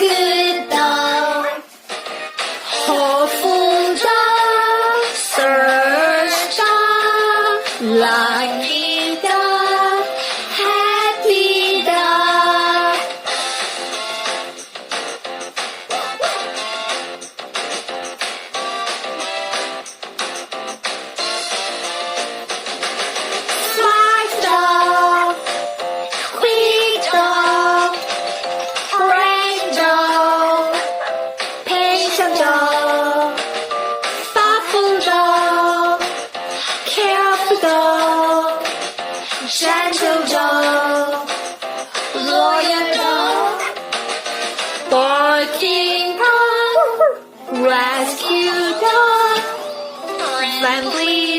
good dog, hopeful dog, search dog, lucky dog, happy dog. Smart dog, quick dog, brave dog, patient dog, thoughtful dog, careful dog, gentle dog, loyal dog, barking dog, rescue dog, friendly